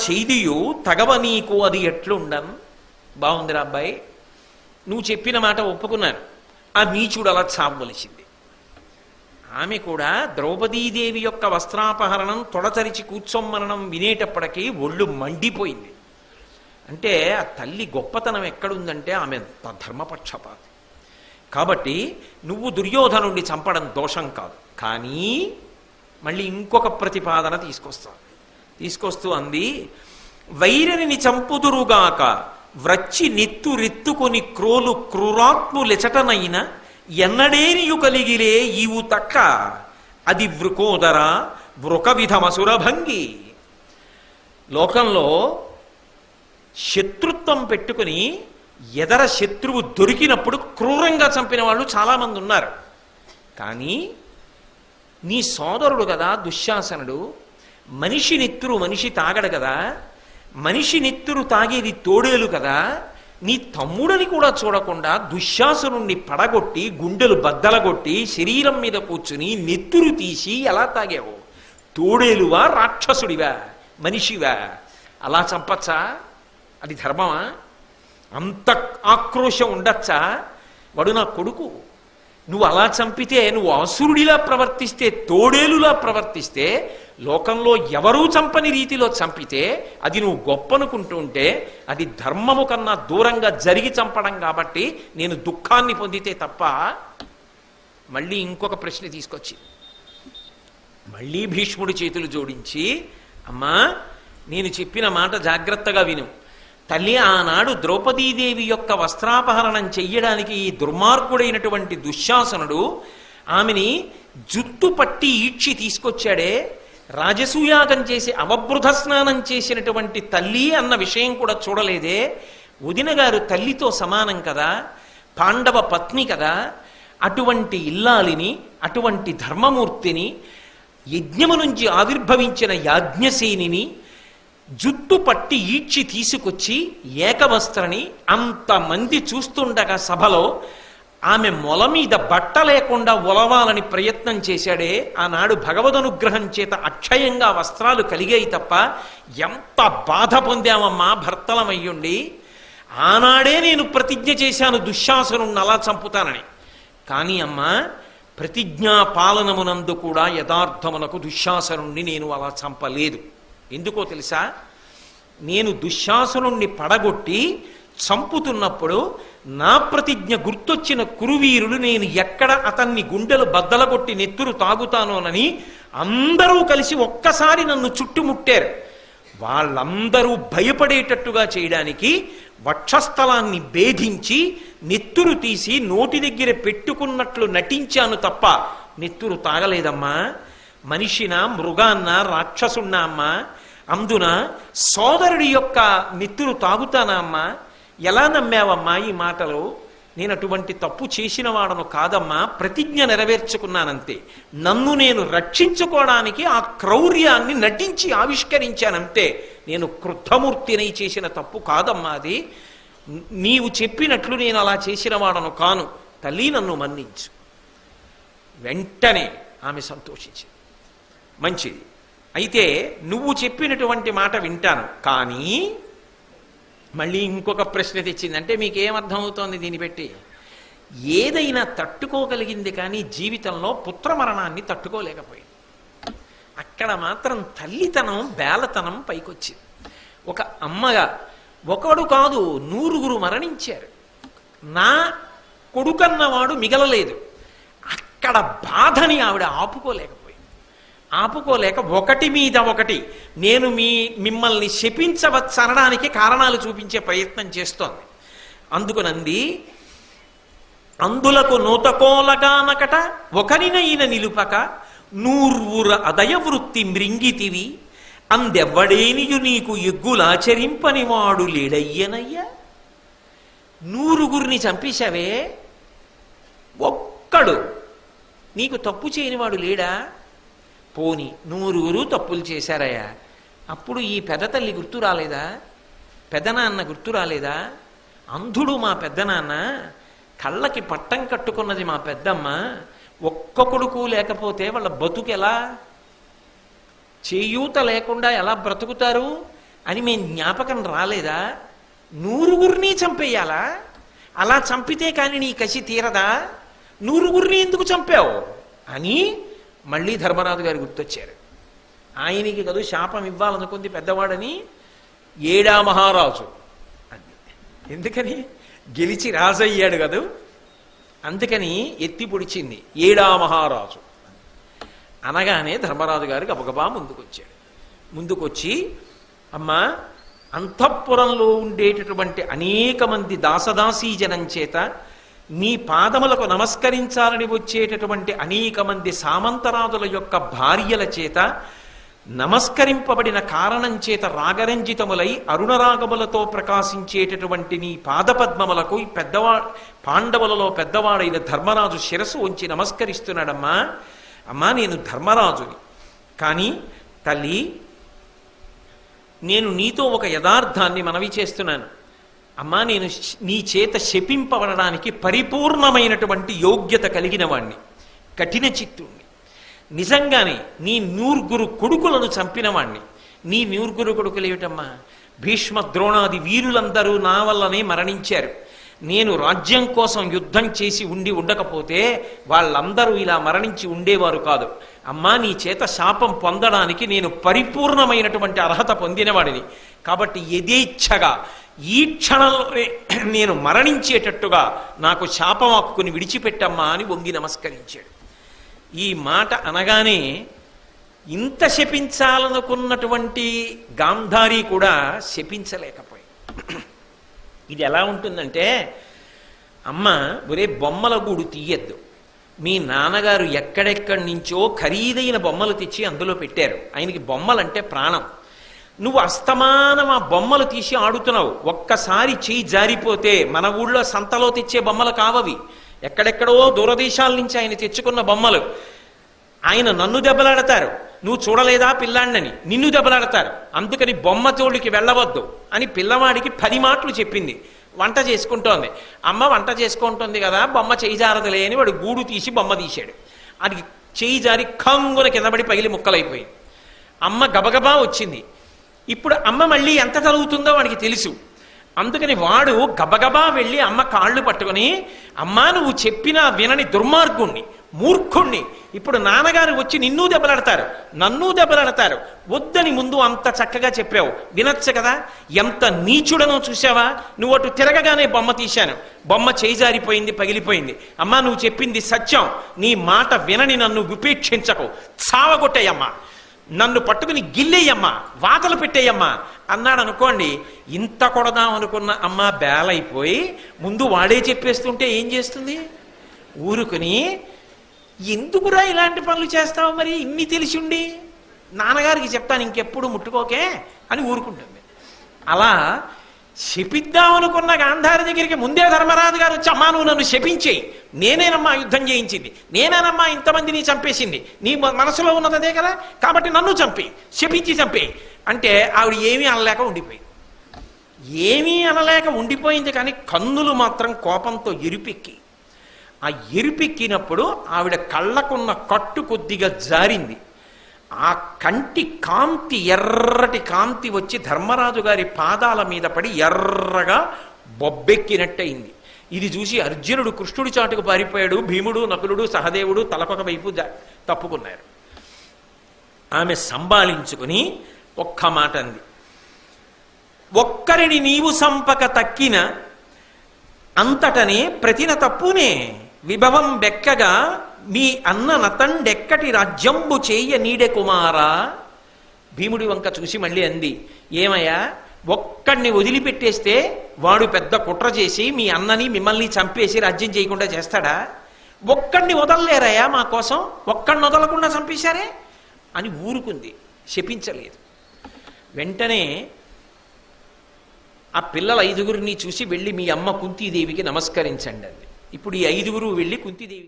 చేదియు తగవ నీకు అది ఎట్లుండన్. బాగుందిరా అబ్బాయి, నువ్వు చెప్పిన మాట ఒప్పుకున్నాను, ఆ నీచుడు అలా చావవలసింది. ఆమె కూడా ద్రౌపదీదేవి యొక్క వస్త్రాపహరణం తొడతరిచి కూర్చోమ్మనడం వినేటప్పటికీ ఒళ్ళు మండిపోయింది. అంటే ఆ తల్లి గొప్పతనం ఎక్కడుందంటే ఆమె ధర్మపక్షపాతి. కాబట్టి నువ్వు దుర్యోధనుడిని చంపడం దోషం కాదు, కానీ మళ్ళీ ఇంకొక ప్రతిపాదన తీసుకొస్తూ అంది, వైరని చంపుదురుగాక వ్రచ్చి నెత్తురెత్తుకొని క్రోలు క్రూరాత్ములెచటనైన ఎన్నడేనియు కలిగిలే ఈవు తక్క అది వృకోదర వృక విధమసురభంగి. లోకంలో శత్రుత్వం పెట్టుకుని ఎదర శత్రువు దొరికినప్పుడు క్రూరంగా చంపిన వాళ్ళు చాలామంది ఉన్నారు. కానీ నీ సోదరుడు కదా దుశ్శాసనుడు, మనిషి నెత్తురు మనిషి తాగడు కదా, మనిషి నెత్తురు తాగేది తోడేలు కదా, నీ తమ్ముడని కూడా చూడకుండా దుశ్శాసనుణ్ణి పడగొట్టి గుండెలు బద్దలగొట్టి శరీరం మీద కూర్చుని నెత్తురు తీసి ఎలా తాగావు? తోడేలువా రాక్షసుడివా మనిషివా? అలా చంపచ్చా? అది ధర్మమా? అంత ఆక్రోశం ఉండొచ్చా? వాడు నా కొడుకు, నువ్వు అలా చంపితే, నువ్వు అసురుడిలా ప్రవర్తిస్తే, తోడేలులా ప్రవర్తిస్తే, లోకంలో ఎవరూ చంపని రీతిలో చంపితే అది నువ్వు గొప్పనుకుంటూ ఉంటే అది ధర్మము కన్నా దూరంగా జరిగి చంపడం కాబట్టి నేను దుఃఖాన్ని పొందితే తప్ప. మళ్ళీ ఇంకొక ప్రశ్న తీసుకొచ్చి మళ్ళీ భీష్ముడి చేతులు జోడించి, అమ్మా నేను చెప్పిన మాట జాగ్రత్తగా విను. తల్లి, ఆనాడు ద్రౌపదీదేవి యొక్క వస్త్రాపహరణం చెయ్యడానికి ఈ దుర్మార్గుడైనటువంటి దుశ్శాసనుడు ఆమెని జుట్టు పట్టి ఈడ్చి తీసుకొచ్చాడే, రాజసూయాగం చేసి అవబృధ స్నానం చేసినటువంటి తల్లి అన్న విషయం కూడా చూడలేదే. వదిన గారు తల్లితో సమానం కదా, పాండవ పత్ని కదా, అటువంటి ఇల్లాలిని, అటువంటి ధర్మమూర్తిని, యజ్ఞము నుంచి ఆవిర్భవించిన యాజ్ఞసేనిని జుట్టు పట్టి ఈడ్చి తీసుకొచ్చి ఏకవస్త్రని అంతమంది చూస్తుండగా సభలో ఆమె మొల మీద బట్ట లేకుండా ఒలవాలని ప్రయత్నం చేశాడే. ఆనాడు భగవదనుగ్రహం చేత అక్షయంగా వస్త్రాలు కలిగాయి తప్ప ఎంత బాధ పొందామమ్మా భర్తలమయ్యుండి. ఆనాడే నేను ప్రతిజ్ఞ చేశాను దుశ్శాసనుణ్ణి అలా చంపుతానని. కానీ అమ్మా, ప్రతిజ్ఞా పాలనమునందు కూడా యథార్థమునకు దుశ్శాసనుణ్ణి నేను అలా చంపలేదు. ఎందుకో తెలుసా? నేను దుశ్శాసనుణ్ణి పడగొట్టి చంపుతున్నప్పుడు నా ప్రతిజ్ఞ గుర్తొచ్చిన కురువీరులు నేను ఎక్కడ అతన్ని గుండెలు బద్దలగొట్టి నెత్తురు తాగుతానోనని అందరూ కలిసి ఒక్కసారి నన్ను చుట్టుముట్టారు. వాళ్ళందరూ భయపడేటట్టుగా చేయడానికి వక్షస్థలాన్ని భేదించి నెత్తురు తీసి నోటి దగ్గర పెట్టుకున్నట్లు నటించాను తప్ప నెత్తురు తాగలేదమ్మా. మనిషినా మృగాన్న రాక్షసున్నా అమ్మా? అందున సోదరుడి యొక్క నెత్తురు తాగుతానా అమ్మా? ఎలా నమ్మావమ్మా ఈ మాటలు? నేను అటువంటి తప్పు చేసిన వాడను కాదమ్మా, ప్రతిజ్ఞ నెరవేర్చుకున్నానంతే. నన్ను నేను రక్షించుకోవడానికి ఆ క్రౌర్యాన్ని నటించి ఆవిష్కరించానంతే. నేను క్రుద్ధమూర్తినై చేసిన తప్పు కాదమ్మా అది. నీవు చెప్పినట్లు నేను అలా చేసిన వాడను కాను. తల్లి నన్ను మన్నించు. వెంటనే ఆమె సంతోషించింది. మంచిది, అయితే నువ్వు చెప్పినటువంటి మాట వింటాను. కానీ మళ్ళీ ఇంకొక ప్రశ్న తెచ్చింది. అంటే మీకేమర్థమవుతోంది దీన్ని పెట్టి? ఏదైనా తట్టుకోగలిగింది కానీ జీవితంలో పుత్రమరణాన్ని తట్టుకోలేకపోయింది. అక్కడ మాత్రం తల్లితనం బేలతనం పైకొచ్చింది. ఒక అమ్మగా ఒకడు కాదు 100 మరణించారు, నా కొడుకన్నవాడు మిగలలేదు. అక్కడ బాధని ఆవిడ ఆపుకోలేక ఒకటి మీద ఒకటి నేను మిమ్మల్ని శపించవచ్చనడానికి కారణాలు చూపించే ప్రయత్నం చేస్తోంది. అందుకునంది, అందులకు నూతకోలగానకట ఒకరినైన నిలుపక 100 అదయ వృత్తి మృంగితివి అందెవ్వడేనియు నీకు ఎగ్గులాచరింపని వాడు లేడయ్యనయ్యా. 100 చంపేశావే, ఒక్కడు నీకు తప్పు చేయనివాడు లేడా? పోని 100 తప్పులు చేశారయ్యా. అప్పుడు ఈ పెద్ద తల్లి గుర్తు రాలేదా? పెద్దనాన్న గుర్తు రాలేదా? అంధుడు మా పెద్దనాన్న, కళ్ళకి పట్టం కట్టుకున్నది మా పెద్దమ్మ. ఒక్క కొడుకు లేకపోతే వాళ్ళ బతుకు ఎలా? చేయూత లేకుండా ఎలా బ్రతుకుతారు అని మేము జ్ఞాపకం రాలేదా? 100 చంపేయాలా? అలా చంపితే కానీ నీ కసి తీరదా? 100 ఎందుకు చంపావు అని మళ్ళీ ధర్మరాజు గారు గుర్తొచ్చారు. ఆయనకి కదూ శాపం ఇవ్వాలనుకుంది పెద్దవాడని, ఏడా మహారాజు అని. ఎందుకని? గెలిచి రాజయ్యాడు కదూ, అందుకని ఎత్తి పొడిచింది ఏడా మహారాజు అనగానే ధర్మరాజు గారు గబగబా ముందుకొచ్చి అమ్మా, అంతఃపురంలో ఉండేటటువంటి అనేక మంది దాసదాసీ జనం చేత నీ పాదములకు నమస్కరించాలని వచ్చేటటువంటి అనేక మంది సామంతరాజుల యొక్క భార్యల చేత నమస్కరింపబడిన కారణం చేత రాగరంజితములై అరుణరాగములతో ప్రకాశించేటటువంటి నీ పాదపద్మములకు పాండవులలో పెద్దవాడైన ధర్మరాజు శిరస్సు ఉంచి నమస్కరిస్తున్నాడమ్మా. అమ్మా, నేను ధర్మరాజుని, కానీ తల్లి నేను నీతో ఒక యథార్థాన్ని మనవి చేస్తున్నాను. అమ్మా, నేను నీ చేత శపింపబడడానికి పరిపూర్ణమైనటువంటి యోగ్యత కలిగిన వాణ్ణి, కఠిన చిత్తుణ్ణి. నిజంగానే నీ 100 కొడుకులను చంపినవాణ్ణి. నీ 100 కొడుకులు ఏమిటమ్మా? భీష్మ ద్రోణాది వీరులందరూ నా వల్లనే మరణించారు. నేను రాజ్యం కోసం యుద్ధం చేసి ఉండకపోతే వాళ్ళందరూ ఇలా మరణించి ఉండేవారు కాదు. అమ్మా, నీ చేత శాపం పొందడానికి నేను పరిపూర్ణమైనటువంటి అర్హత పొందినవాడిని. కాబట్టి యథేచ్ఛగా ఈ క్షణంలో నేను మరణించేటట్టుగా నాకు శాపం హక్కుని విడిచిపెట్టమ్మా అని వంగి నమస్కరించాడు. ఈ మాట అనగానే ఇంత శపించాలనుకున్నటువంటి గాంధారి కూడా శపించలేకపోయింది. ఇది ఎలా ఉంటుందంటే, అమ్మ ఒరే బొమ్మల గూడు తీయద్దు, మీ నాన్నగారు ఎక్కడెక్కడి నుంచో ఖరీదైన బొమ్మలు తెచ్చి అందులో పెట్టారు, ఆయనకి బొమ్మలంటే ప్రాణం. నువ్వు అస్తమానం ఆ బొమ్మలు తీసి ఆడుతున్నావు. ఒక్కసారి చేయి జారిపోతే మన ఊళ్ళో సంతలో తెచ్చే బొమ్మలు కావవి, ఎక్కడెక్కడో దూరదేశాల నుంచి ఆయన తెచ్చుకున్న బొమ్మలు. ఆయన నన్ను దెబ్బలాడతారు, నువ్వు చూడలేదా పిల్లాడినని, నిన్ను దెబ్బలాడతారు. అందుకని బొమ్మ తోడికి వెళ్ళవద్దు అని పిల్లవాడికి 10 మాటలు చెప్పింది. వంట చేసుకుంటోంది, అమ్మ వంట చేసుకుంటుంది కదా, బొమ్మ చేయి జారదలే అని వాడు గూడు తీసి బొమ్మ తీశాడు. అది చేయి జారి కంగున కిందపడి పగిలి ముక్కలైపోయింది. అమ్మ గబగబా వచ్చింది. ఇప్పుడు అమ్మ మళ్ళీ ఎంత తలుగుతుందో వాడికి తెలుసు. అందుకని వాడు గబగబా వెళ్ళి అమ్మ కాళ్ళు పట్టుకొని, అమ్మా నువ్వు చెప్పినా వినని దుర్మార్గుణ్ణి, మూర్ఖుణ్ణి, ఇప్పుడు నాన్నగారు వచ్చి నిన్ను దెబ్బలాడతారు, నన్ను దెబ్బలాడతారు, వద్దని ముందు అంత చక్కగా చెప్పావు, వినొచ్చు కదా, ఎంత నీచుడనో చూసావా, నువ్వు అటు తిరగగానే బొమ్మ తీశాను, బొమ్మ చేజారిపోయింది, పగిలిపోయింది. అమ్మా నువ్వు చెప్పింది సత్యం, నీ మాట వినని నన్ను విపేక్షించకు, చావగొట్టేయమ్మా, నన్ను పట్టుకుని గిల్లేయమ్మా, వాతలు పెట్టేయమ్మా అన్నాడు అనుకోండి. ఇంత కొడదాం అనుకున్న అమ్మ బేలైపోయి ముందు వాడే చెప్పేస్తుంటే ఏం చేస్తుంది? ఊరుకుని, ఎందుకురా ఇలాంటి పనులు చేస్తావు, మరి ఇన్ని తెలిసి ఉండి నాన్నగారికి చెప్తాను ఇంకెప్పుడు ముట్టుకోకే అని ఊరుకుంటుంది. అలా శపిద్దామనుకున్న గాంధారి దగ్గరికి ముందే ధర్మరాజు గారు వచ్చి, అమ్మా నువ్వు నన్ను శపించేయి, నేనేనమ్మా యుద్ధం చేయించింది, నేనేనమ్మా ఇంతమందిని చంపేసింది, నీ మనసులో ఉన్నదే కదా, కాబట్టి నన్ను శపించి చంపేయి అంటే ఆవిడ ఏమీ అనలేక ఉండిపోయింది. కానీ కన్నులు మాత్రం కోపంతో ఎరుపెక్కి, ఆ ఎరుపెక్కినప్పుడు ఆవిడ కళ్ళకున్న కట్టు కొద్దిగా జారింది. ఆ కంటి కాంతి, ఎర్రటి కాంతి వచ్చి ధర్మరాజు గారి పాదాల మీద పడి ఎర్రగా బొబ్బెక్కినట్టయింది. ఇది చూసి అర్జునుడు కృష్ణుడి చాటుకు పారిపోయాడు. భీముడు, నకులుడు, సహదేవుడు తలకొక వైపు తప్పుకున్నారు. ఆమె సంభాళించుకుని ఒక్క మాట అంది, ఒక్కరిని నీవు సంపక తక్కిన అంతటనే ప్రతిన తప్పునే విభవం బెక్కగా మీ అన్న నతండెక్కటి రాజ్యంబు చేయ నీడె కుమారా. భీముడి వంక చూసి మళ్ళీ అంది, ఏమయ్యా ఒక్కడిని వదిలిపెట్టేస్తే వాడు పెద్ద కుట్ర చేసి మీ అన్నని మిమ్మల్ని చంపేసి రాజ్యం చేయకుండా చేస్తాడా? ఒక్కడిని వదలలేరయ్యా మా కోసం, ఒక్కడిని వదలకుండా చంపేశారే అని ఊరుకుంది, శపించలేదు. వెంటనే ఆ పిల్లల 5గురిని చూసి వెళ్ళి మీ అమ్మ కుంతీదేవికి నమస్కరించండి అంది. ఇప్పుడు ఈ 5గురు వెళ్ళి కుంతీదేవి